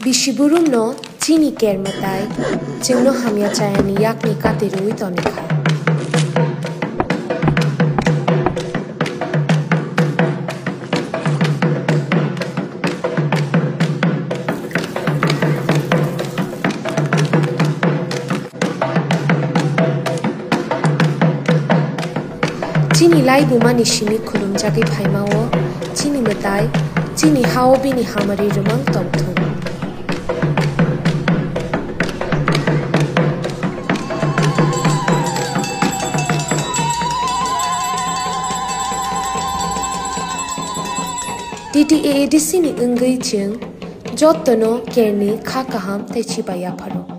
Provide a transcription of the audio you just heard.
Bishiburum no chini ker matai chingno hamya chayani yakni katirui tonikha. Chini lai bumani shimi khulum jagi phaimao chini matai chini hao bini hamari rumang topthum. TTAADC ni ungai ching jot tono kerni kha kaham te chibaya pharo.